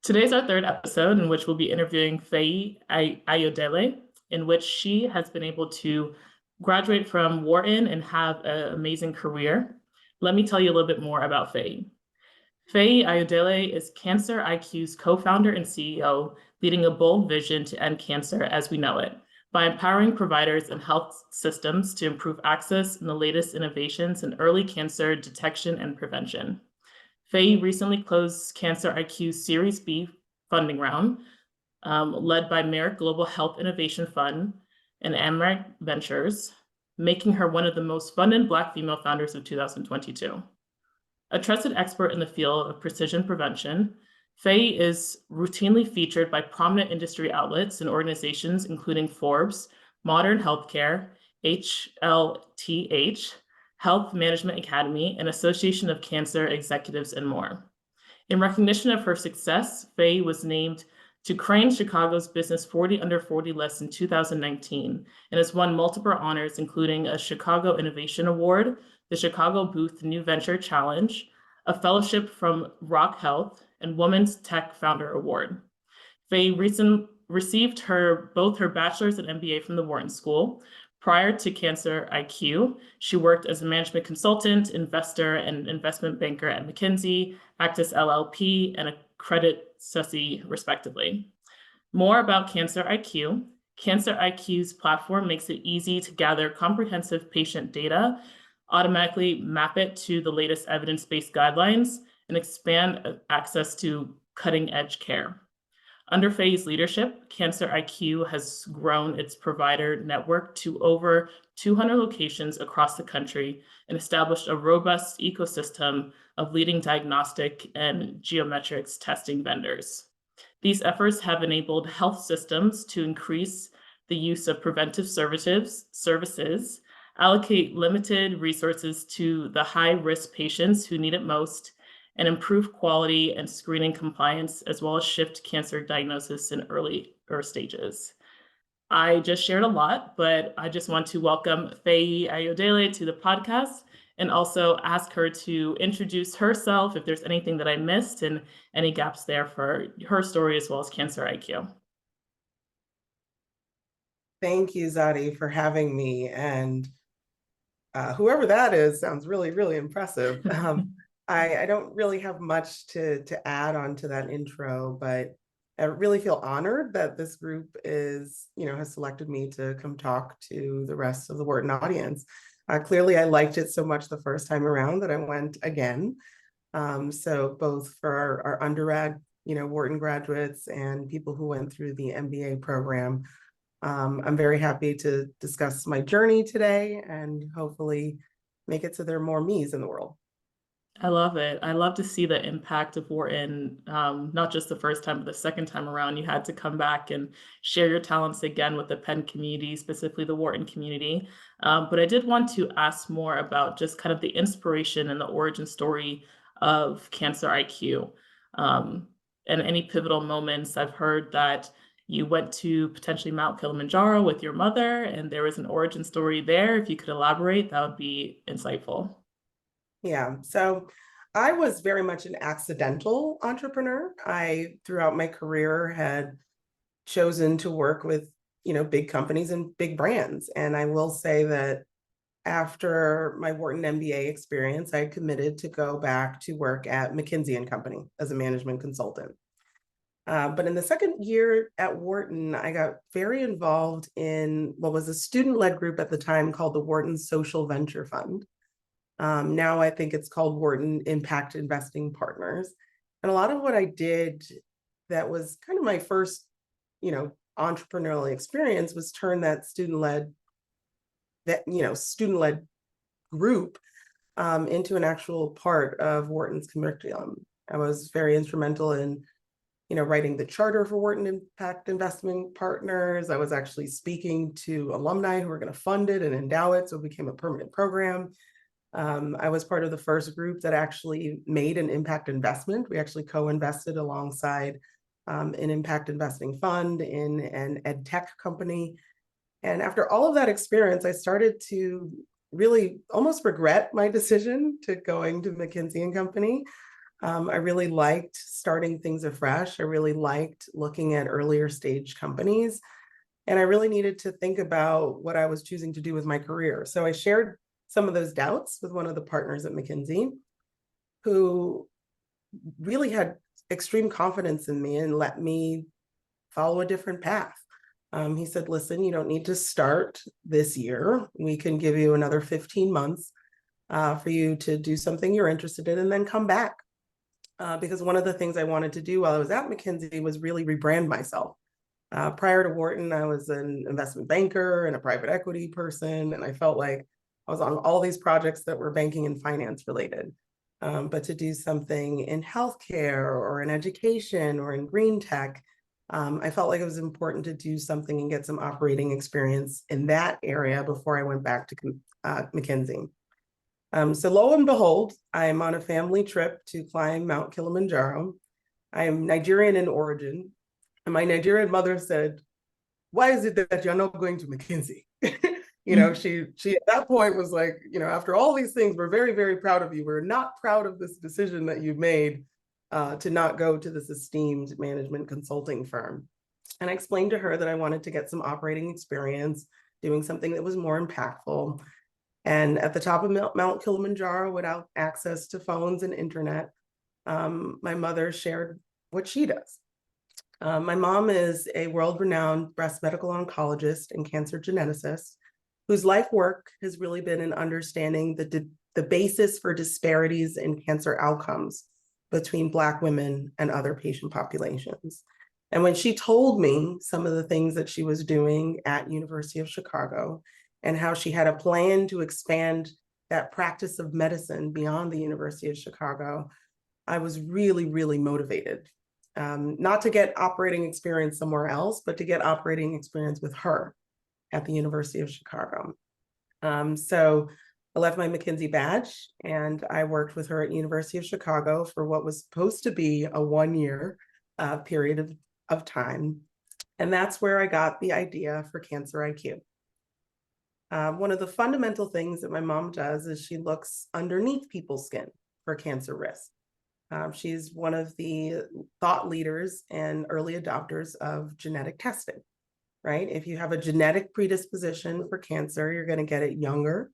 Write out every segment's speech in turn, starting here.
Today's our third episode in which we'll be interviewing Feyi Ayodele, in which she has been able to graduate from Wharton and have an amazing career. Let me tell you a little bit more about Feyi. Feyi Ayodele is Cancer IQ's co-founder and CEO, leading a bold vision to end cancer as we know it by empowering providers and health systems to improve access and the latest innovations in early cancer detection and prevention. Feyi recently closed Cancer IQ's Series B funding round, led by Merrick Global Health Innovation Fund and Amrec Ventures, making her one of the most funded Black female founders of 2022. A trusted expert in the field of precision prevention, Feyi is routinely featured by prominent industry outlets and organizations including Forbes, Modern Healthcare, HLTH, Health Management Academy, and Association of Cancer Executives, and more. In recognition of her success, Feyi was named to Crane Chicago's Business 40 Under 40 list in 2019 and has won multiple honors, including a Chicago Innovation Award, the Chicago Booth New Venture Challenge, a fellowship from Rock Health, and Women's Tech Founder Award. Feyi received both her bachelor's and MBA from the Wharton School. Prior to Cancer IQ, she worked as a management consultant, investor, and investment banker at McKinsey, Actis LLP, and a Credit Suisse, respectively. More about Cancer IQ. Cancer IQ's platform makes it easy to gather comprehensive patient data, automatically map it to the latest evidence-based guidelines, and expand access to cutting-edge care. Under Feyi's leadership, Cancer IQ has grown its provider network to over 200 locations across the country and established a robust ecosystem of leading diagnostic and geometrics testing vendors. These efforts have enabled health systems to increase the use of preventive services, allocate limited resources to the high-risk patients who need it most, and improve quality and screening compliance, as well as shift cancer diagnosis in earlier stages. I just shared a lot, but I just want to welcome Feyi Ayodele to the podcast and also ask her to introduce herself if there's anything that I missed and any gaps there for her story as well as Cancer IQ. Thank you, Zadi, for having me. And whoever that is sounds really, really impressive. I don't really have much to add on to that intro, but I really feel honored that this group has selected me to come talk to the rest of the Wharton audience. Clearly, I liked it so much the first time around that I went again. So both for our undergrad, Wharton graduates and people who went through the MBA program, I'm very happy to discuss my journey today and hopefully make it so there are more me's in the world. I love it. I love to see the impact of Wharton, not just the first time, but the second time around. You had to come back and share your talents again with the Penn community, specifically the Wharton community. But I did want to ask more about just kind of the inspiration and the origin story of Cancer IQ, and any pivotal moments. I've heard that you went to potentially Mount Kilimanjaro with your mother, and there was an origin story there. If you could elaborate, that would be insightful. Yeah, so I was very much an accidental entrepreneur. I, throughout my career, had chosen to work with, big companies and big brands. And I will say that after my Wharton MBA experience, I committed to go back to work at McKinsey and Company as a management consultant. But in the second year at Wharton, I got very involved in what was a student-led group at the time called the Wharton Social Venture Fund. Now I think it's called Wharton Impact Investing Partners. And a lot of what I did that was kind of my first, entrepreneurial experience was turn that student-led group into an actual part of Wharton's curriculum. I was very instrumental in, writing the charter for Wharton Impact Investment Partners. I was actually speaking to alumni who were going to fund it and endow it, so it became a permanent program. I was part of the first group that actually made an impact investment. We actually co-invested alongside an impact investing fund in an ed tech company. And after all of that experience, I started to really almost regret my decision to going to McKinsey and Company. I really liked starting things afresh. I really liked looking at earlier stage companies. And I really needed to think about what I was choosing to do with my career. So I shared some of those doubts with one of the partners at McKinsey, who really had extreme confidence in me and let me follow a different path. He said, listen, you don't need to start this year. We can give you another 15 months for you to do something you're interested in and then come back. Because one of the things I wanted to do while I was at McKinsey was really rebrand myself. Prior to Wharton, I was an investment banker and a private equity person, and I felt like I was on all these projects that were banking and finance related. But to do something in healthcare or in education or in green tech, I felt like it was important to do something and get some operating experience in that area before I went back to McKinsey. So lo and behold, I'm on a family trip to climb Mount Kilimanjaro. I am Nigerian in origin, and my Nigerian mother said, "Why is it that you're not going to McKinsey?" She at that point was like, after all these things, we're very, very proud of you. We're not proud of this decision that you've made to not go to this esteemed management consulting firm. And I explained to her that I wanted to get some operating experience, doing something that was more impactful. And at the top of Mount Kilimanjaro, without access to phones and internet, my mother shared what she does. My mom is a world-renowned breast medical oncologist and cancer geneticist whose life work has really been in understanding the basis for disparities in cancer outcomes between Black women and other patient populations. And when she told me some of the things that she was doing at University of Chicago and how she had a plan to expand that practice of medicine beyond the University of Chicago, I was really, really motivated. Not to get operating experience somewhere else, but to get operating experience with her at the University of Chicago. So I left my McKinsey badge and I worked with her at University of Chicago for what was supposed to be a 1-year period of time. And that's where I got the idea for Cancer IQ. One of the fundamental things that my mom does is she looks underneath people's skin for cancer risk. She's one of the thought leaders and early adopters of genetic testing, right? If you have a genetic predisposition for cancer, you're going to get it younger.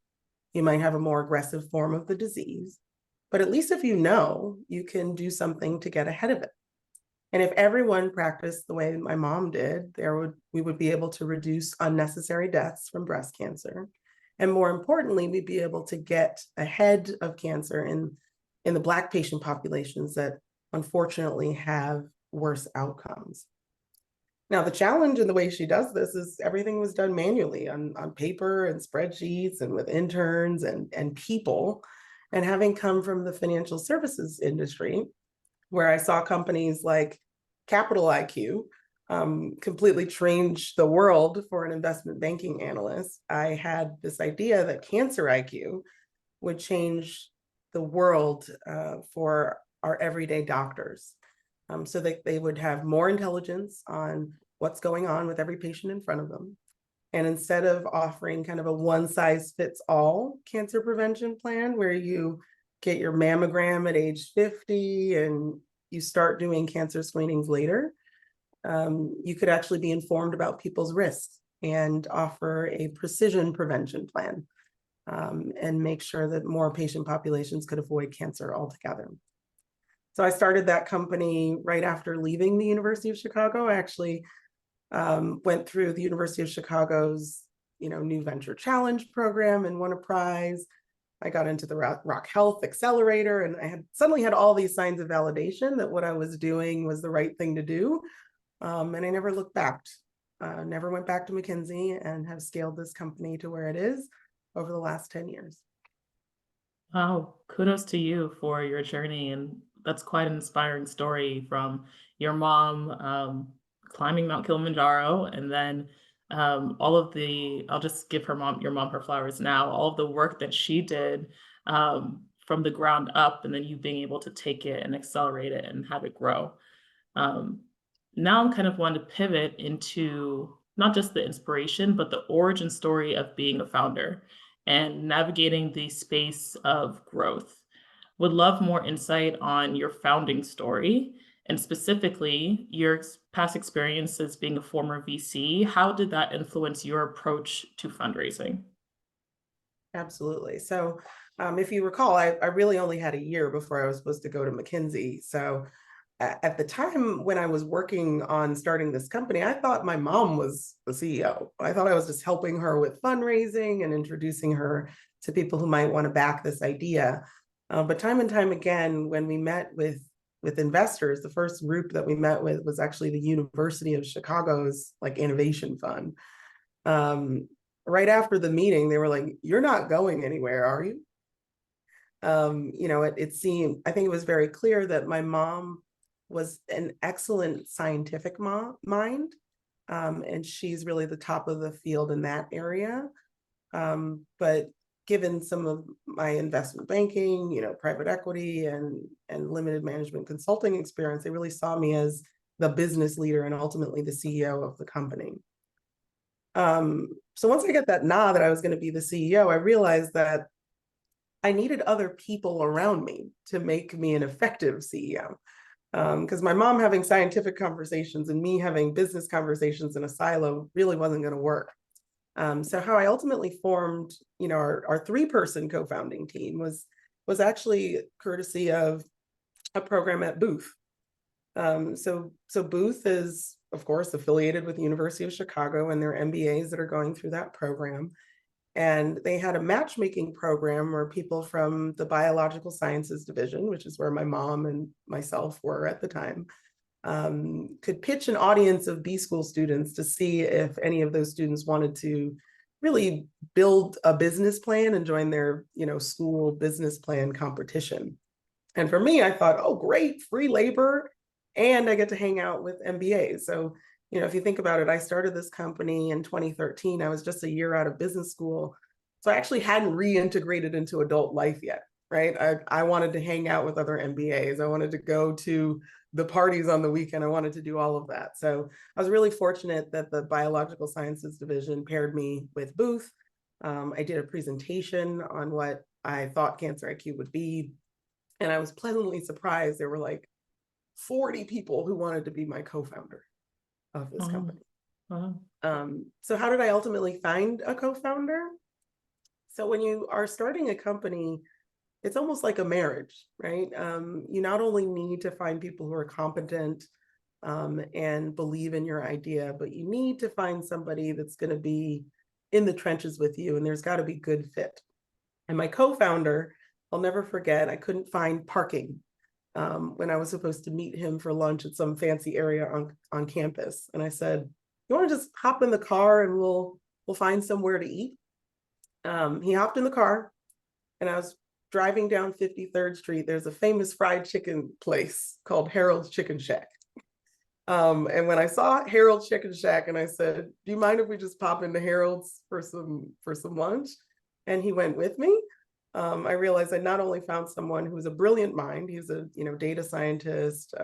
You might have a more aggressive form of the disease, but at least if you know, you can do something to get ahead of it. And if everyone practiced the way my mom did, we would be able to reduce unnecessary deaths from breast cancer. And more importantly, we'd be able to get ahead of cancer in the Black patient populations that unfortunately have worse outcomes. Now, the challenge in the way she does this is everything was done manually on paper and spreadsheets and with interns and people. And having come from the financial services industry, where I saw companies like Capital IQ completely change the world for an investment banking analyst, I had this idea that Cancer IQ would change the world for our everyday doctors, so that they would have more intelligence on what's going on with every patient in front of them. And instead of offering kind of a one-size-fits-all cancer prevention plan where you get your mammogram at age 50 and you start doing cancer screenings later, you could actually be informed about people's risks and offer a precision prevention plan, and make sure that more patient populations could avoid cancer altogether. So I started that company right after leaving the University of Chicago. I actually went through the University of Chicago's New Venture Challenge program and won a prize. I got into the Rock Health Accelerator, and I suddenly had all these signs of validation that what I was doing was the right thing to do. And I never looked back, never went back to McKinsey, and have scaled this company to where it is over the last 10 years. Wow, kudos to you for your journey. And that's quite an inspiring story from your mom climbing Mount Kilimanjaro, and then I'll just give your mom her flowers now, all of the work that she did from the ground up, and then you being able to take it and accelerate it and have it grow. Um, Now I'm kind of wanting to pivot into not just the inspiration, but the origin story of being a founder and navigating the space of growth. Would love more insight on your founding story and specifically your past experiences being a former VC. How did that influence your approach to fundraising? Absolutely. So, if you recall, I really only had a year before I was supposed to go to McKinsey. So, at the time when I was working on starting this company, I thought my mom was the CEO. I thought I was just helping her with fundraising and introducing her to people who might want to back this idea. But time and time again, when we met with investors, the first group that we met with was actually the University of Chicago's like innovation fund. Um, right after the meeting, they were like, "You're not going anywhere, are you?" It seemed, I think it was very clear that my mom was an excellent scientific mind, and she's really the top of the field in that area. But given some of my investment banking, private equity and limited management consulting experience, they really saw me as the business leader and ultimately the CEO of the company. So once I got that nod that I was going to be the CEO, I realized that I needed other people around me to make me an effective CEO. Because my mom having scientific conversations and me having business conversations in a silo really wasn't going to work. So how I ultimately formed, our three-person co-founding team was actually courtesy of a program at Booth. So Booth is, of course, affiliated with the University of Chicago and their MBAs that are going through that program. And they had a matchmaking program where people from the biological sciences division, which is where my mom and myself were at the time, could pitch an audience of B school students to see if any of those students wanted to really build a business plan and join their, school business plan competition. And for me, I thought, oh, great, free labor, and I get to hang out with MBAs. So, if you think about it, I started this company in 2013. I was just a year out of business school. So I actually hadn't reintegrated into adult life yet, right? I wanted to hang out with other MBAs. I wanted to go to the parties on the weekend. I wanted to do all of that. So I was really fortunate that the biological sciences division paired me with Booth. I did a presentation on what I thought Cancer IQ would be. And I was pleasantly surprised. There were like 40 people who wanted to be my co-founder of this Oh, company. wow. So how did I ultimately find a co-founder? So when you are starting a company, it's almost like a marriage, right? You not only need to find people who are competent and believe in your idea, but you need to find somebody that's going to be in the trenches with you, and there's got to be good fit. And my co-founder, I'll never forget, I couldn't find parking when I was supposed to meet him for lunch at some fancy area on campus. And I said, "You want to just hop in the car and we'll find somewhere to eat?" He hopped in the car, and I was driving down 53rd Street. There's a famous fried chicken place called Harold's Chicken Shack. And when I saw Harold's Chicken Shack, and I said, "Do you mind if we just pop into Harold's for some lunch?" And he went with me. I realized I not only found someone who was a brilliant mind, he's a data scientist,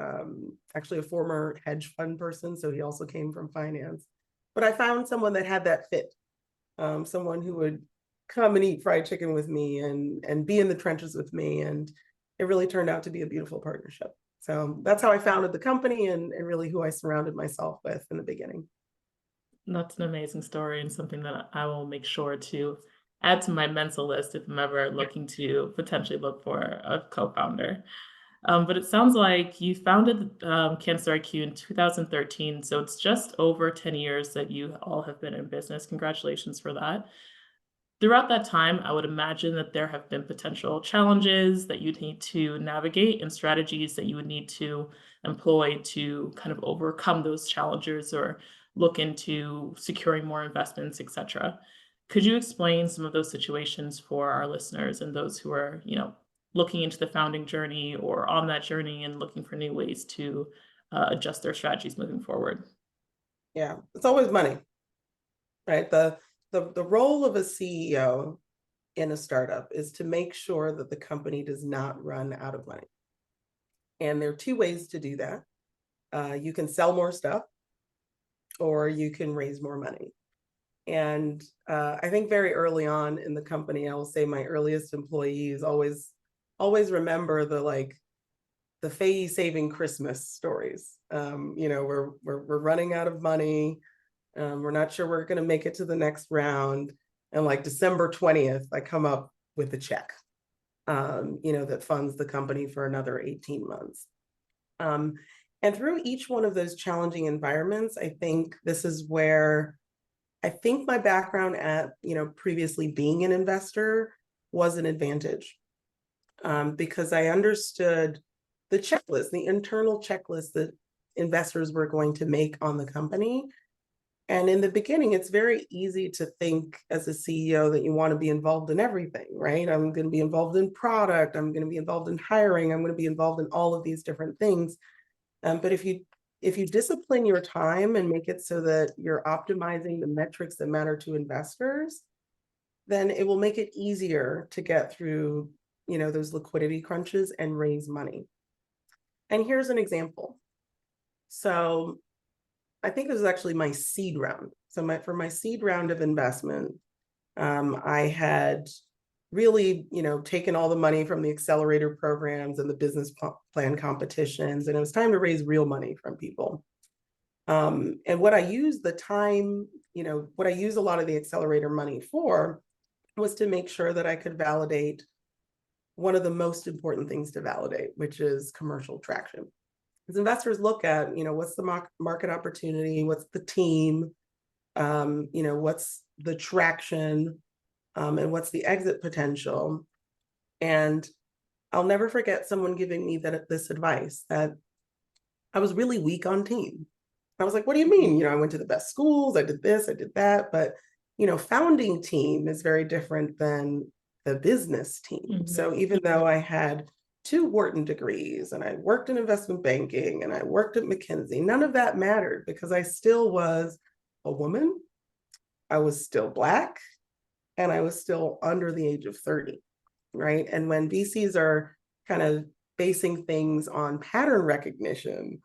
actually a former hedge fund person, so he also came from finance. But I found someone that had that fit, someone who would come and eat fried chicken with me and be in the trenches with me, and it really turned out to be a beautiful partnership. So that's how I founded the company and really who I surrounded myself with in the beginning. That's an amazing story and something that I will make sure to add to my mental list if I'm ever looking to potentially look for a co-founder. But it sounds like you founded Cancer IQ in 2013, so it's just over 10 years that you all have been in business. Congratulations for that. Throughout that time, I would imagine that there have been potential challenges that you'd need to navigate and strategies that you would need to employ to kind of overcome those challenges or look into securing more investments, et cetera. Could you explain some of those situations for our listeners and those who are, looking into the founding journey or on that journey and looking for new ways to adjust their strategies moving forward? Yeah, it's always money, right? The role of a CEO in a startup is to make sure that the company does not run out of money. And there are two ways to do that. You can sell more stuff, or you can raise more money. And I think very early on in the company, I will say my earliest employees always always remember the Feyi saving Christmas stories. We're running out of money. We're not sure we're going to make it to the next round. And like December 20th, I come up with a check, that funds the company for another 18 months. And through each one of those challenging environments, I think this is where I think my background at, previously being an investor was an advantage, because I understood the checklist, the internal checklist that investors were going to make on the company. And in the beginning, it's very easy to think as a CEO that you want to be involved in everything, right? I'm going to be involved in product. I'm going to be involved in hiring. I'm going to be involved in all of these different things. But if you discipline your time and make it so that you're optimizing the metrics that matter to investors, then it will make it easier to get through, those liquidity crunches and raise money. And here's an example. So I think this is actually my seed round. So for my seed round of investment, I had really, taken all the money from the accelerator programs and the business plan competitions, and it was time to raise real money from people. And what I used what I used a lot of the accelerator money for was to make sure that I could validate one of the most important things to validate, which is commercial traction. As investors look at, what's the market opportunity, what's the team, what's the traction, and what's the exit potential. And I'll never forget someone giving me this advice that I was really weak on team. I was like, what do you mean? I went to the best schools, I did this, I did that. But, founding team is very different than the business team. Mm-hmm. So even though I had 2 Wharton degrees and I worked in investment banking and I worked at McKinsey, none of that mattered because I still was a woman, I was still Black, and I was still under the age of 30, right? And when VCs are kind of basing things on pattern recognition,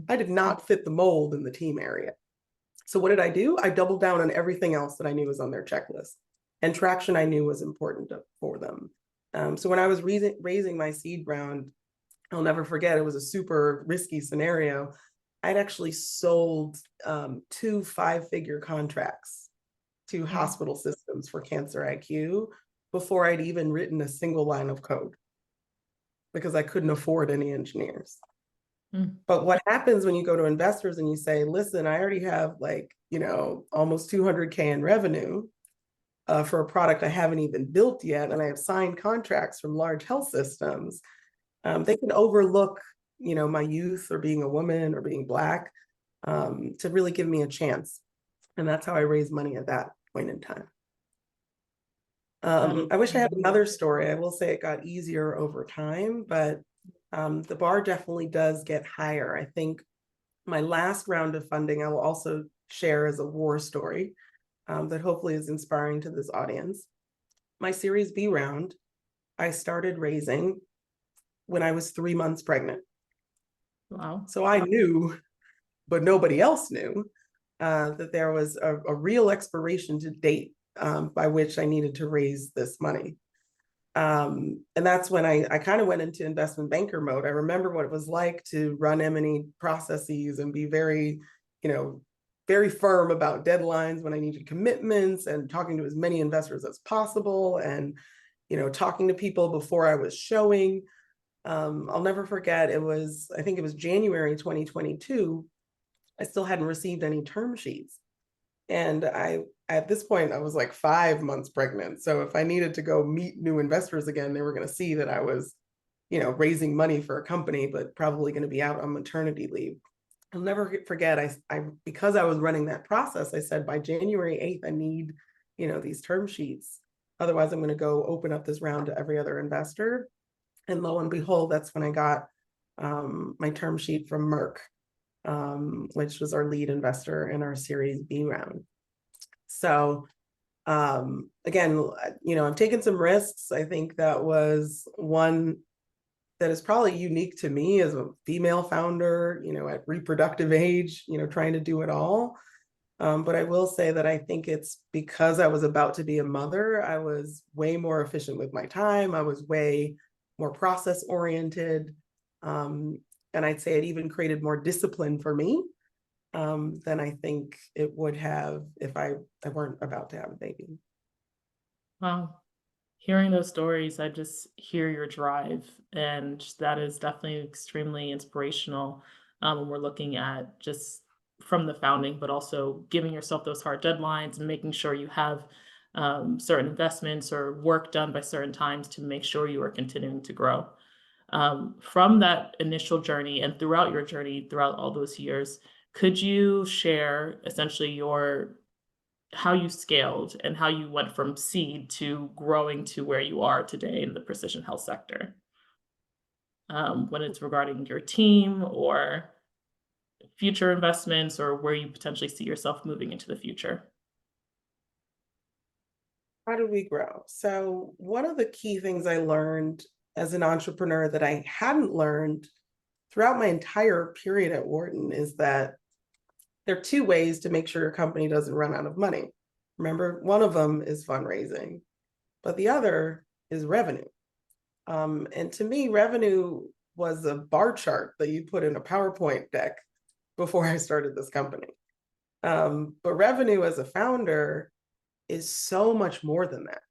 I did not fit the mold in the team area. So what did I do? I doubled down on everything else that I knew was on their checklist. And traction I knew was important for them. So when I was raising my seed round, I'll never forget, it was a super risky scenario. I'd actually sold 2 5-figure contracts to hospital systems for Cancer IQ before I'd even written a single line of code because I couldn't afford any engineers. But what happens when you go to investors and you say, listen, I already have almost 200K in revenue for a product I haven't even built yet, and I have signed contracts from large health systems, they can overlook, my youth or being a woman or being Black, to really give me a chance. And that's how I raised money at that point in time. I wish I had another story. I will say it got easier over time, but the bar definitely does get higher. I think my last round of funding, I will also share as a war story that hopefully is inspiring to this audience. My Series B round, I started raising when I was 3 months pregnant. Wow. So I knew, but nobody else knew, that there was a real expiration to date by which I needed to raise this money. And that's when I kind of went into investment banker mode. I remember what it was like to run M&E processes and be very, very firm about deadlines when I needed commitments and talking to as many investors as possible and, talking to people before I was showing. I'll never forget, I think it was January 2022. I still hadn't received any term sheets. And at this point, I was like 5 months pregnant. So if I needed to go meet new investors again, they were going to see that I was, raising money for a company, but probably going to be out on maternity leave. I'll never forget, because I was running that process, I said, by January 8th, I need, these term sheets. Otherwise, I'm going to go open up this round to every other investor. And lo and behold, that's when I got my term sheet from Merck, which was our lead investor in our Series B round. So again, I've taken some risks. I think that was one that is probably unique to me as a female founder, at reproductive age, trying to do it all. But I will say that I think it's because I was about to be a mother, I was way more efficient with my time. I was way more process oriented. And I'd say it even created more discipline for me than I think it would have if I weren't about to have a baby. Wow. Hearing those stories, I just hear your drive, and that is definitely extremely inspirational when we're looking at just from the founding, but also giving yourself those hard deadlines and making sure you have certain investments or work done by certain times to make sure you are continuing to grow. From that initial journey and throughout your journey, throughout all those years, could you share essentially your how you scaled and how you went from seed to growing to where you are today in the precision health sector, when it's regarding your team or future investments or where you potentially see yourself moving into the future? How did we grow? So, one of the key things I learned as an entrepreneur that I hadn't learned throughout my entire period at Wharton is that there are two ways to make sure your company doesn't run out of money. Remember, one of them is fundraising, but the other is revenue. And to me, revenue was a bar chart that you put in a PowerPoint deck before I started this company. But revenue as a founder is so much more than that.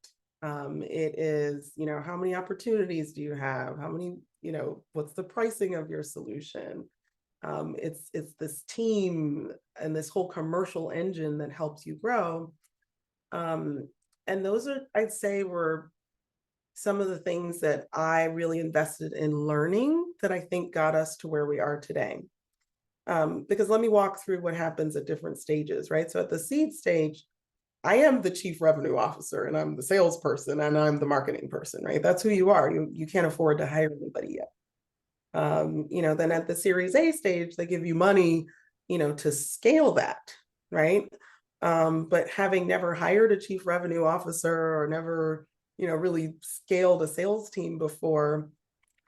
It is, how many opportunities do you have? How many, what's the pricing of your solution? It's this team and this whole commercial engine that helps you grow. And those are, I'd say, were some of the things that I really invested in learning that I think got us to where we are today. Because let me walk through what happens at different stages, right? So at the seed stage, I am the chief revenue officer and I'm the salesperson and I'm the marketing person, right? That's who you are. You can't afford to hire anybody yet. Then at the Series A stage, they give you money, to scale that, right? But having never hired a chief revenue officer or never, really scaled a sales team before,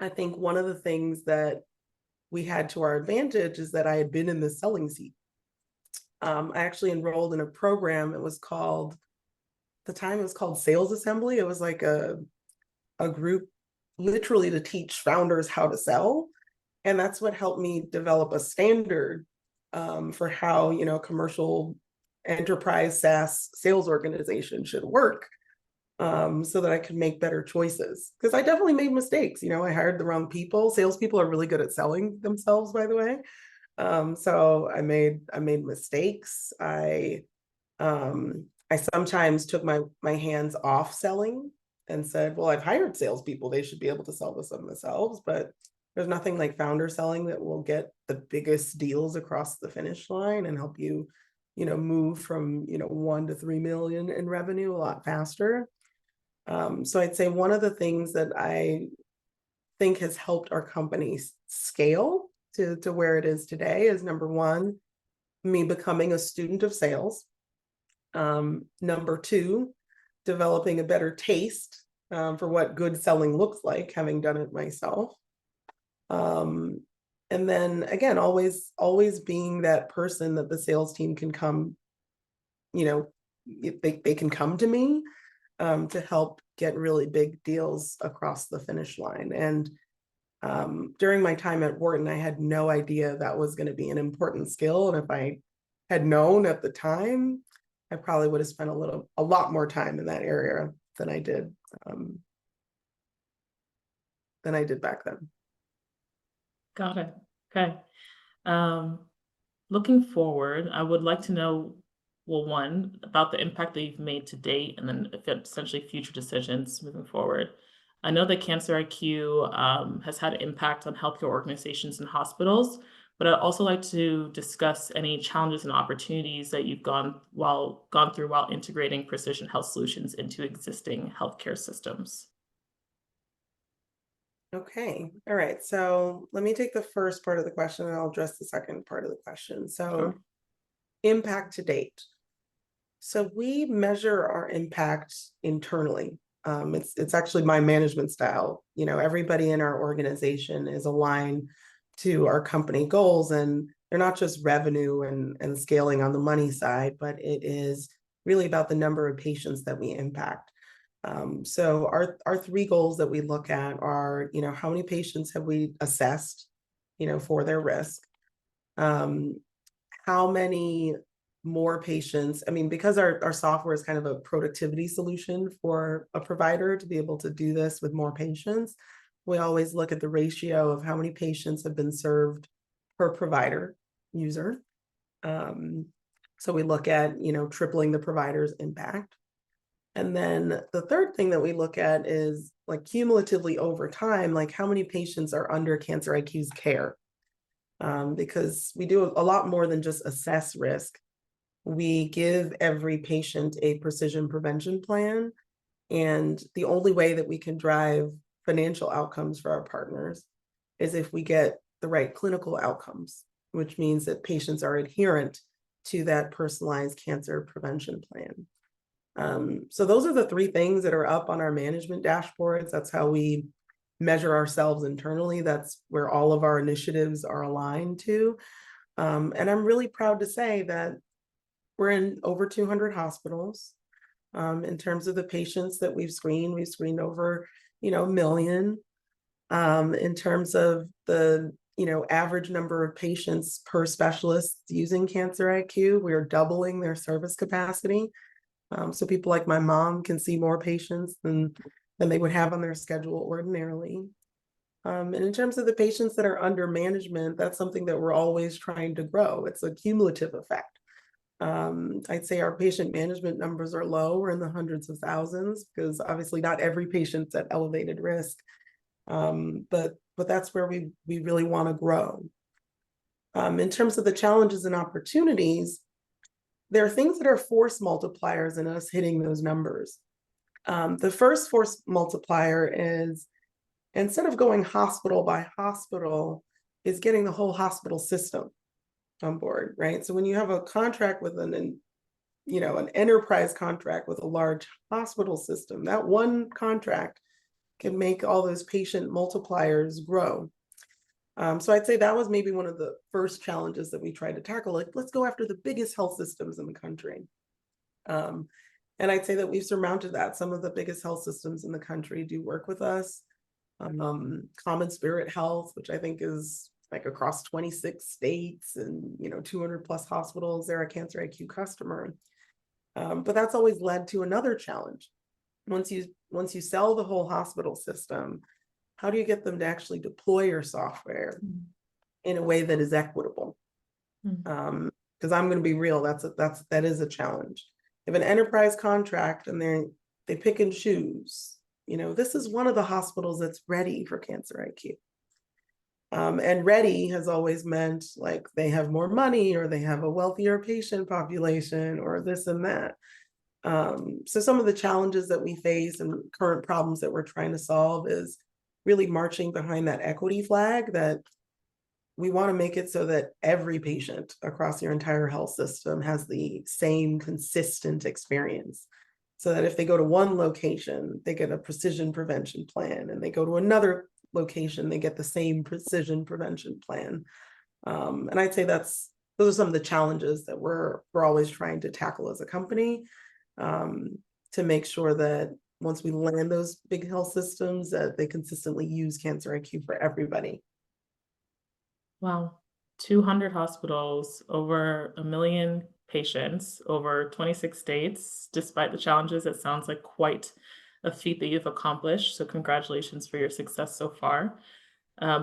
I think one of the things that we had to our advantage is that I had been in the selling seat. I actually enrolled in a program. It was called, at the time it was called Sales Assembly. It was like a group literally to teach founders how to sell. And that's what helped me develop a standard for how, commercial enterprise SaaS sales organization should work, so that I could make better choices. Because I definitely made mistakes. I hired the wrong people. Salespeople are really good at selling themselves, by the way. So I made mistakes. I sometimes took my hands off selling and said, well, I've hired salespeople. They should be able to sell this themselves. But there's nothing like founder selling that will get the biggest deals across the finish line and help you, move from, 1 to 3 million in revenue a lot faster. So I'd say one of the things that I think has helped our company scale to where it is today is, number one, me becoming a student of sales. Number two, developing a better taste for what good selling looks like, having done it myself. And then again, always being that person that the sales team can come, they can come to me to help get really big deals across the finish line. And during my time at Wharton, I had no idea that was going to be an important skill. And if I had known at the time, I probably would have spent a lot more time in that area than I did back then. Got it. Okay. Um, Looking forward, I would like to know, well, one, about the impact that you've made to date, and then essentially future decisions moving forward. I know that Cancer IQ has had an impact on healthcare organizations and hospitals, but I'd also like to discuss any challenges and opportunities that you've gone through while integrating precision health solutions into existing healthcare systems. Okay. All right. So let me take the first part of the question and I'll address the second part of the question. So, Sure. impact to date. So we measure our impact internally. It's actually my management style. Everybody in our organization is aligned to our company goals, and they're not just revenue and scaling on the money side, but it is really about the number of patients that we impact. So our three goals that we look at are, how many patients have we assessed, for their risk? How many more patients? I mean, because our software is kind of a productivity solution for a provider to be able to do this with more patients, we always look at the ratio of how many patients have been served per provider user. So we look at, tripling the provider's impact. And then the third thing that we look at is like cumulatively over time, like how many patients are under Cancer IQ's care. Because we do a lot more than just assess risk. We give every patient a precision prevention plan. And the only way that we can drive financial outcomes for our partners is if we get the right clinical outcomes, which means that patients are adherent to that personalized cancer prevention plan. So those are the three things that are up on our management dashboards. That's how we measure ourselves internally. That's where all of our initiatives are aligned to. And I'm really proud to say that we're in over 200 hospitals. In terms of the patients that we've screened over, 1 million. In terms of the, average number of patients per specialist using Cancer IQ, we're doubling their service capacity. So people like my mom can see more patients than they would have on their schedule ordinarily. And in terms of the patients that are under management, that's something that we're always trying to grow. It's a cumulative effect. I'd say our patient management numbers are low. We're in the hundreds of thousands because obviously not every patient's at elevated risk. But that's where we really want to grow. In terms of the challenges and opportunities, there are things that are force multipliers in us hitting those numbers. The first force multiplier is instead of going hospital by hospital, is getting the whole hospital system on board, right? So when you have a contract with an enterprise contract with a large hospital system, that one contract can make all those patient multipliers grow. So I'd say that was maybe one of the first challenges that we tried to tackle. Like, let's go after the biggest health systems in the country. And I'd say that we've surmounted that. Some of the biggest health systems in the country do work with us. Common Spirit Health, which I think is like across 26 states and 200 plus hospitals, they're a Cancer IQ customer. But that's always led to another challenge. Once you sell the whole hospital system, how do you get them to actually deploy your software in a way that is equitable? Because I'm going to be real, that is a challenge. If an enterprise contract and they pick and choose, this is one of the hospitals that's ready for Cancer IQ. And ready has always meant like they have more money or they have a wealthier patient population or this and that. So some of the challenges that we face and current problems that we're trying to solve is really marching behind that equity flag, that we want to make it so that every patient across your entire health system has the same consistent experience. So that if they go to one location, they get a precision prevention plan, and they go to another location, they get the same precision prevention plan. And I'd say those are some of the challenges that we're always trying to tackle as a company, to make sure that once we land those big health systems, that they consistently use Cancer IQ for everybody. Wow. 200 hospitals, over 1 million patients, over 26 states. Despite the challenges, it sounds like quite a feat that you've accomplished. So congratulations for your success so far.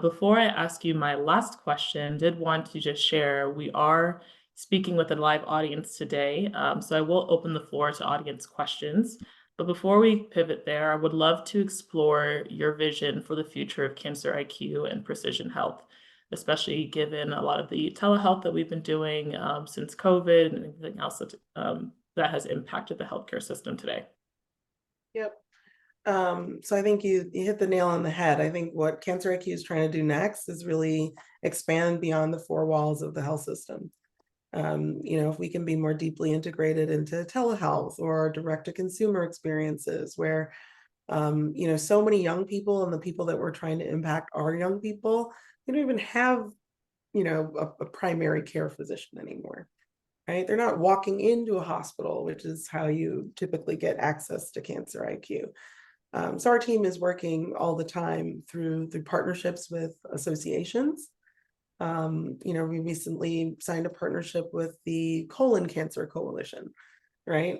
Before I ask you my last question, did want to just share, we are speaking with a live audience today. So I will open the floor to audience questions. But before we pivot there, I would love to explore your vision for the future of Cancer IQ and precision health, especially given a lot of the telehealth that we've been doing since COVID and anything else that has impacted the healthcare system today. Yep. So I think you hit the nail on the head. I think what Cancer IQ is trying to do next is really expand beyond the four walls of the health system. If we can be more deeply integrated into telehealth or direct-to-consumer experiences where, so many young people and the people that we're trying to impact are young people, they don't even have, a primary care physician anymore. right? They're not walking into a hospital, which is how you typically get access to Cancer IQ. So our team is working all the time through partnerships with associations. We recently signed a partnership with the Colon Cancer Coalition, right?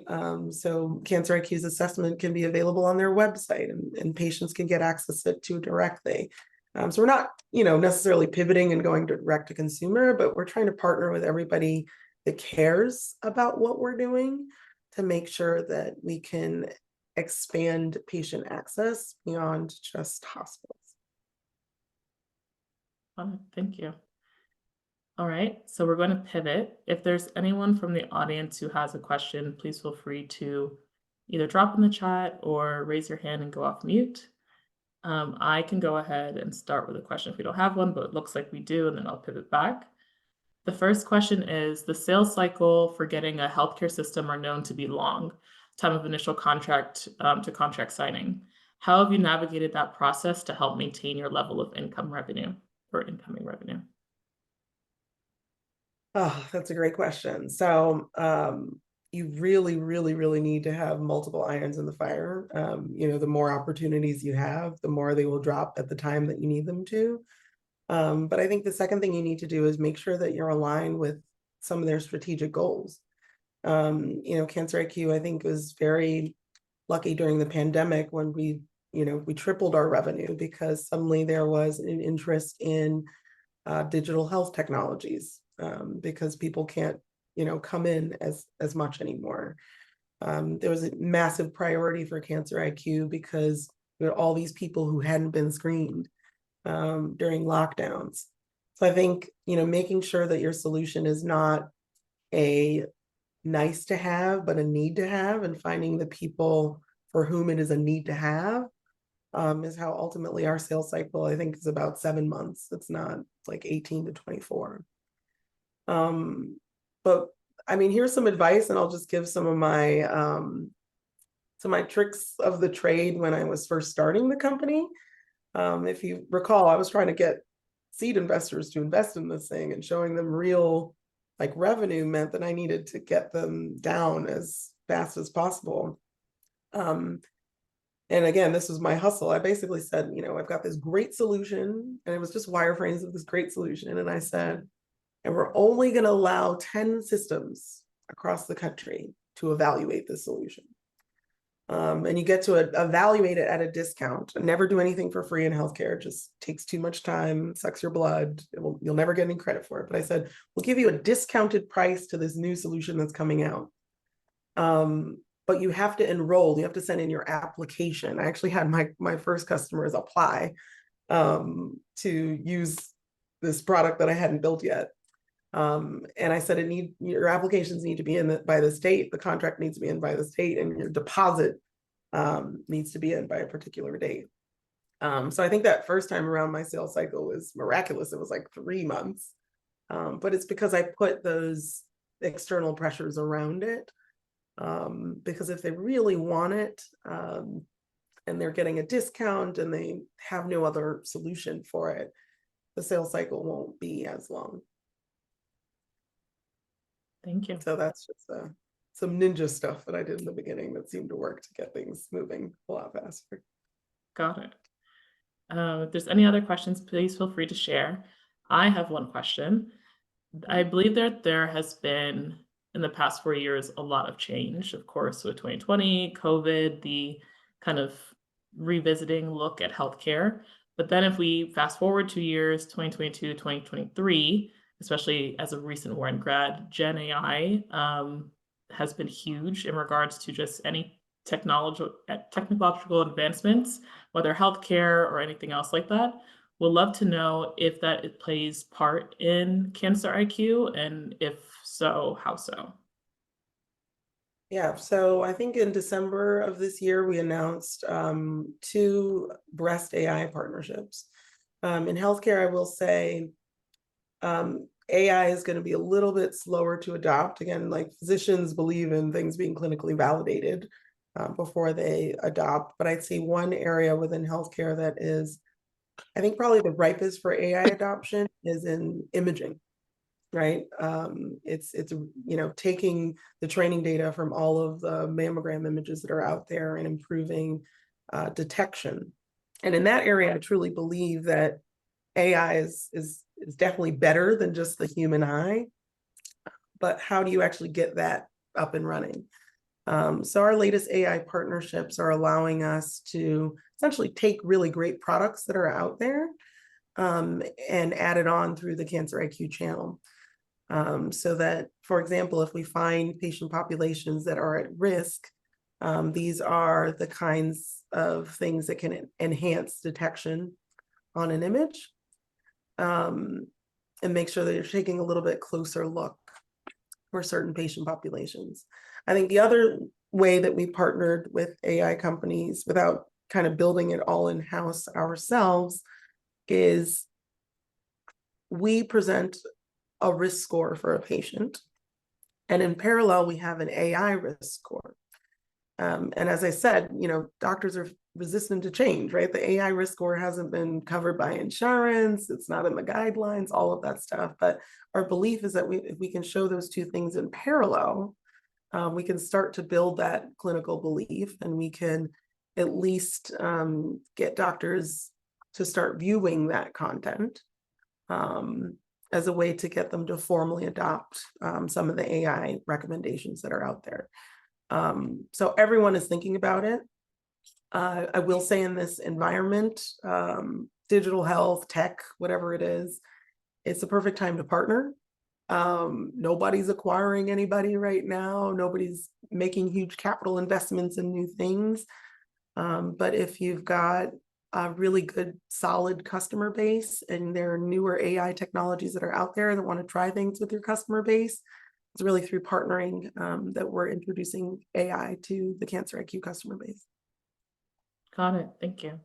So Cancer IQ's assessment can be available on their website, and patients can get access to it directly. So we're not, necessarily pivoting and going direct to consumer, but we're trying to partner with everybody that cares about what we're doing to make sure that we can expand patient access beyond just hospitals. Thank you. All right, so we're going to pivot. If there's anyone from the audience who has a question, please feel free to either drop in the chat or raise your hand and go off mute. I can go ahead and start with a question if we don't have one, but it looks like we do, and then I'll pivot back. The first question is, the sales cycle for getting a healthcare system are known to be long, time of initial contract to contract signing. How have you navigated that process to help maintain your level of incoming revenue? Oh, that's a great question. So you really, really, really need to have multiple irons in the fire. The more opportunities you have, the more they will drop at the time that you need them to. But I think the second thing you need to do is make sure that you're aligned with some of their strategic goals. Cancer IQ, I think, was very lucky during the pandemic when we tripled our revenue because suddenly there was an interest in digital health technologies, because people can't, come in as much anymore. There was a massive priority for Cancer IQ because there were all these people who hadn't been screened during lockdowns. So I think, making sure that your solution is not a nice to have, but a need to have, and finding the people for whom it is a need to have, is how ultimately our sales cycle, I think, is about 7 months. It's not like 18 to 24. But I mean, here's some advice, and I'll just give some of my tricks of the trade when I was first starting the company. If you recall, I was trying to get seed investors to invest in this thing, and showing them real revenue meant that I needed to get them down as fast as possible. And again, this was my hustle. I basically said, I've got this great solution, and it was just wireframes of this great solution. And I said, and we're only going to allow 10 systems across the country to evaluate this solution. And you get to evaluate it at a discount. Never do anything for free in healthcare. It just takes too much time, sucks your blood. You'll never get any credit for it. But I said, we'll give you a discounted price to this new solution that's coming out. But you have to enroll. You have to send in your application. I actually had my first customers apply to use this product that I hadn't built yet. And I said, your applications need to be in by the state, the contract needs to be in by the state, and your deposit needs to be in by a particular date. So I think that first time around, my sales cycle was miraculous. It was like 3 months. But it's because I put those external pressures around it. Because if they really want it, and they're getting a discount and they have no other solution for it, the sales cycle won't be as long. Thank you. So that's just some ninja stuff that I did in the beginning that seemed to work to get things moving a lot faster. Got it. If there's any other questions, please feel free to share. I have one question. I believe that there has been, in the past 4 years, a lot of change, of course, with 2020, COVID, the kind of revisiting look at healthcare. But then if we fast forward 2 years, 2022, 2023, especially as a recent Wharton grad, Gen AI has been huge in regards to just any technological advancements, whether healthcare or anything else like that. We'd love to know if that plays part in Cancer IQ, and if so, how so? Yeah, so I think in December of this year, we announced 2 breast AI partnerships. In healthcare, I will say AI is going to be a little bit slower to adopt. Again, physicians believe in things being clinically validated before they adopt. But I'd say one area within healthcare that is, I think, probably the ripest for AI adoption is in imaging. right? It's taking the training data from all of the mammogram images that are out there and improving detection. And in that area, I truly believe that AI is definitely better than just the human eye, but how do you actually get that up and running? So our latest AI partnerships are allowing us to essentially take really great products that are out there and add it on through the Cancer IQ channel. So that, for example, if we find patient populations that are at risk, these are the kinds of things that can enhance detection on an image, and make sure that you're taking a little bit closer look for certain patient populations. I think the other way that we partnered with AI companies without kind of building it all in-house ourselves is we present a risk score for a patient. And in parallel, we have an AI risk score. And as I said, doctors are resistant to change, right? The AI risk score hasn't been covered by insurance. It's not in the guidelines, all of that stuff. But our belief is that if we can show those two things in parallel, we can start to build that clinical belief, and we can at least get doctors to start viewing that content as a way to get them to formally adopt some of the AI recommendations that are out there. So everyone is thinking about it. I will say in this environment, digital health, tech, whatever it is, it's the perfect time to partner. Nobody's acquiring anybody right now. Nobody's making huge capital investments in new things. But if you've got a really good, solid customer base and there are newer AI technologies that are out there that want to try things with your customer base, it's really through partnering that we're introducing AI to the Cancer IQ customer base. Got it. Thank you.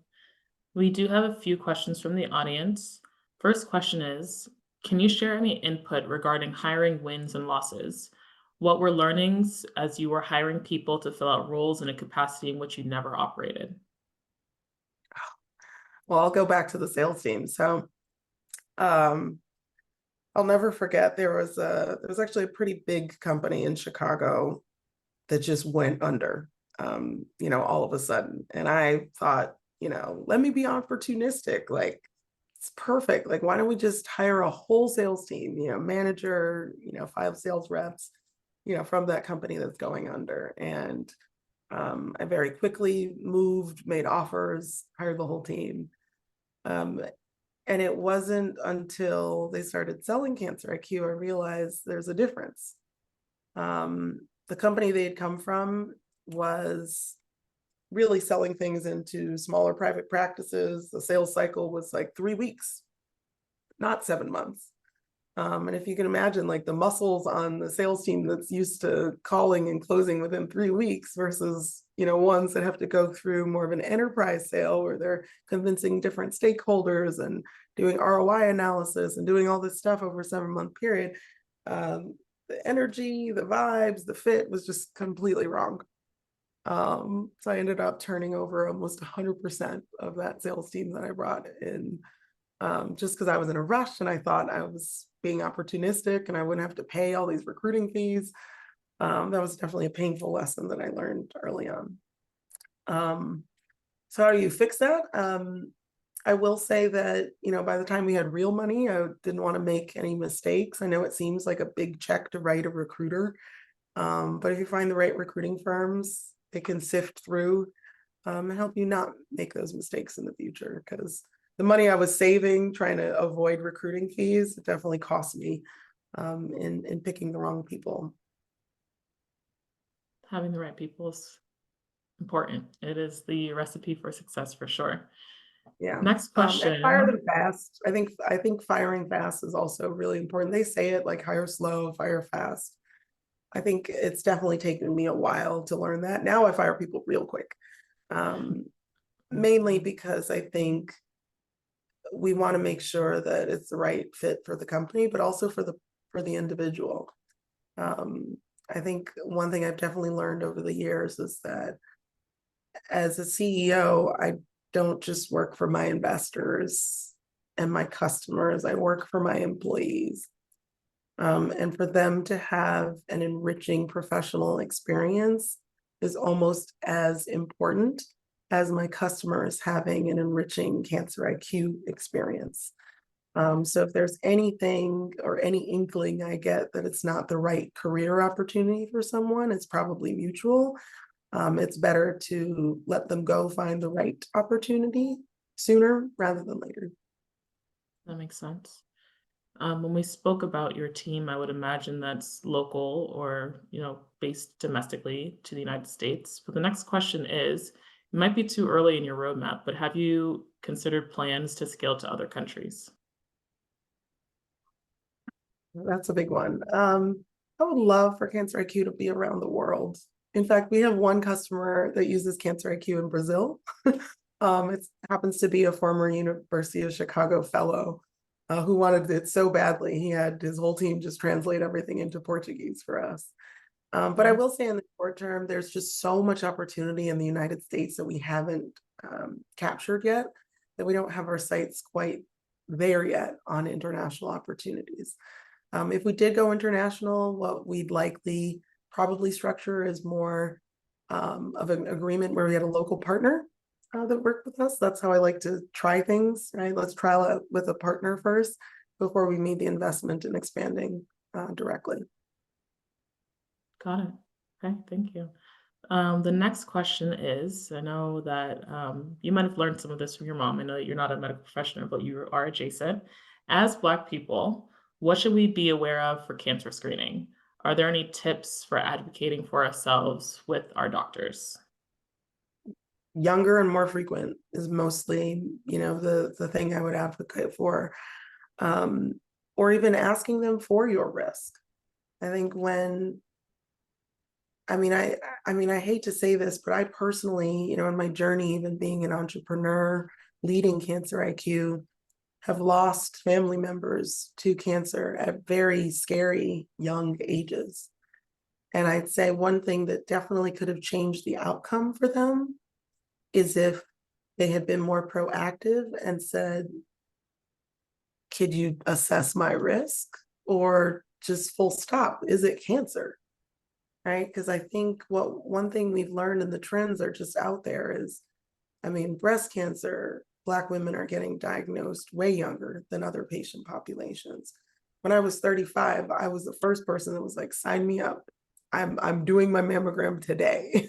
We do have a few questions from the audience. First question is, can you share any input regarding hiring wins and losses? What were learnings as you were hiring people to fill out roles in a capacity in which you never operated? Well, I'll go back to the sales team. So I'll never forget there was actually a pretty big company in Chicago that just went under, all of a sudden. And I thought, let me be opportunistic. Like, it's perfect. Like, why don't we just hire a whole sales team, manager, 5 sales reps, from that company that's going under. And I very quickly moved, made offers, hired the whole team. And it wasn't until they started selling Cancer IQ, I realized there's a difference. The company they had come from was really selling things into smaller private practices. The sales cycle was like 3 weeks, not 7 months. And if you can imagine, like the muscles on the sales team that's used to calling and closing within 3 weeks versus, ones that have to go through more of an enterprise sale where they're convincing different stakeholders and doing ROI analysis and doing all this stuff over a 7-month period. The energy, the vibes, the fit was just completely wrong. So I ended up turning over almost 100% of that sales team that I brought in, just because I was in a rush and I thought I was being opportunistic and I wouldn't have to pay all these recruiting fees. That was definitely a painful lesson that I learned early on. So how do you fix that? I will say that, by the time we had real money, I didn't want to make any mistakes. I know it seems like a big check to write a recruiter, but if you find the right recruiting firms, they can sift through and help you not make those mistakes in the future. Because the money I was saving trying to avoid recruiting fees, it definitely cost me in picking the wrong people. Having the right people is important. It is the recipe for success for sure. Yeah. Next question. And fire them fast. I think firing fast is also really important. They say it like hire slow, fire fast. I think it's definitely taken me a while to learn that. Now I fire people real quick. Mainly because I think we want to make sure that it's the right fit for the company, but also for the individual. I think one thing I've definitely learned over the years is that as a CEO, I don't just work for my investors and my customers. I work for my employees. And for them to have an enriching professional experience is almost as important as my customers having an enriching Cancer IQ experience. So if there's anything or any inkling I get that it's not the right career opportunity for someone, it's probably mutual. It's better to let them go find the right opportunity sooner rather than later. That makes sense. When we spoke about your team, I would imagine that's local or, based domestically to the United States. But the next question is, it might be too early in your roadmap, but have you considered plans to scale to other countries? That's a big one. I would love for Cancer IQ to be around the world. In fact, we have one customer that uses Cancer IQ in Brazil. It happens to be a former University of Chicago fellow who wanted it so badly. He had his whole team just translate everything into Portuguese for us. But I Mhm. will say in the short term, there's just so much opportunity in the United States that we haven't captured yet, that we don't have our sights quite there yet on international opportunities. If we did go international, what we'd likely probably structure is more of an agreement where we had a local partner that worked with us. That's how I like to try things, right? Let's trial it with a partner first before we made the investment in expanding directly. Got it. Okay, thank you. The next question is, I know that you might have learned some of this from your mom. I know that you're not a medical professional, but you are adjacent. As Black people, what should we be aware of for cancer screening? Are there any tips for advocating for ourselves with our doctors? Younger and more frequent is mostly, the thing I would advocate for, um, or even asking them for your risk. I think when I mean, I hate to say this, but I personally, in my journey, even being an entrepreneur, leading Cancer IQ, have lost family members to cancer at very scary young ages. And I'd say one thing that definitely could have changed the outcome for them is if they had been more proactive and said, could you assess my risk? Or just full stop, is it cancer? Right? Because I think one thing we've learned and the trends are just out there is, breast cancer, Black women are getting diagnosed way younger than other patient populations. When I was 35, I was the first person that was like, sign me up. I'm doing my mammogram today.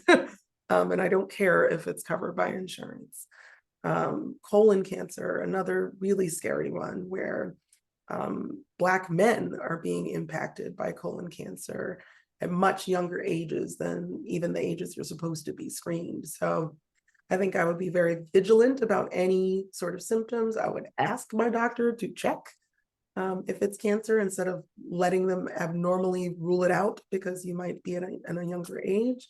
And I don't care if it's covered by insurance. Colon cancer, another really scary one where Black men are being impacted by colon cancer at much younger ages than even the ages you're supposed to be screened. So I think I would be very vigilant about any sort of symptoms. I would ask my doctor to check if it's cancer instead of letting them abnormally rule it out because you might be at a younger age.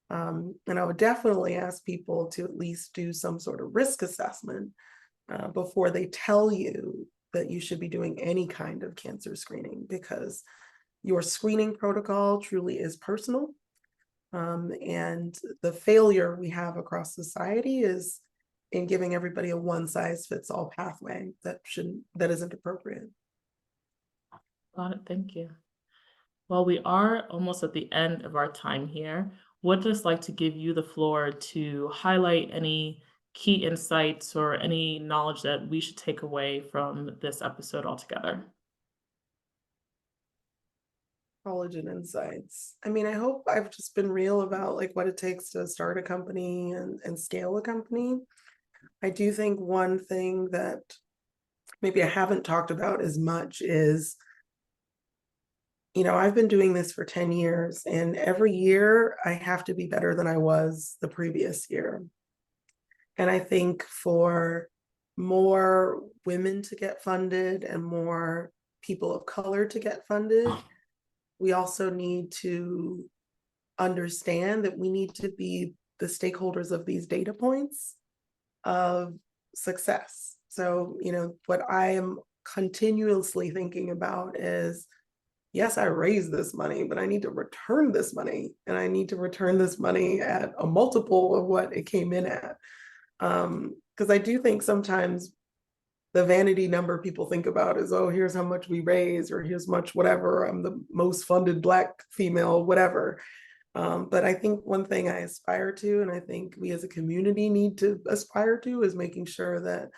And I would definitely ask people to at least do some sort of risk assessment before they tell you that you should be doing any kind of cancer screening, because your screening protocol truly is personal. And the failure we have across society is in giving everybody a one size fits all pathway that isn't appropriate. Got it. Thank you. Well, we are almost at the end of our time here. Would just like to give you the floor to highlight any key insights or any knowledge that we should take away from this episode altogether. Collagen insights. I hope I've just been real about like what it takes to start a company and scale a company. I do think one thing that maybe I haven't talked about as much is, I've been doing this for 10 years, and every year I have to be better than I was the previous year. And I think for more women to get funded and more people of color to get funded, we also need to understand that we need to be the stakeholders of these data points of success. So, what I am continuously thinking about is, yes, I raised this money, but I need to return this money, and I need to return this money at a multiple of what it came in at. Because I do think sometimes the vanity number people think about is, oh, here's how much we raise, or here's much whatever. I'm the most funded Black female, whatever. But I think one thing I aspire to, and I think we as a community need to aspire to, is making sure that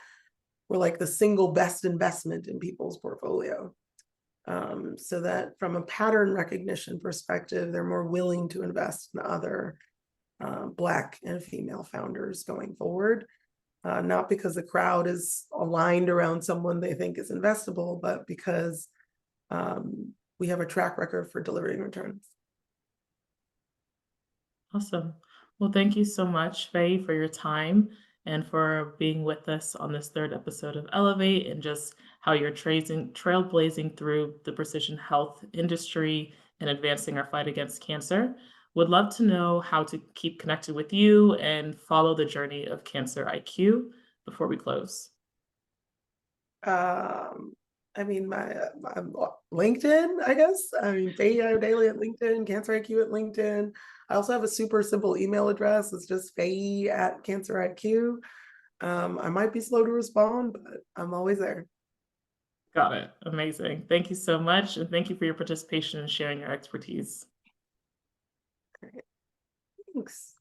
we're like the single best investment in people's portfolio. So that from a pattern recognition perspective, they're more willing to invest in other Black and female founders going forward. Not because the crowd is aligned around someone they think is investable, but because we have a track record for delivering returns. Awesome. Well, thank you so much, Feyi, for your time and for being with us on this third episode of Elevate, and just how you're trailblazing through the precision health industry and advancing our fight against cancer. Would love to know how to keep connected with you and follow the journey of Cancer IQ before we close. I mean, my LinkedIn, I guess. I mean, Feyi Ayodele at LinkedIn, Cancer IQ at LinkedIn. I also have a super simple email address. It's just Feyi@Cancer IQ. I might be slow to respond, but I'm always there. Got it. Amazing. Thank you so much. And thank you for your participation and sharing your expertise. Thanks.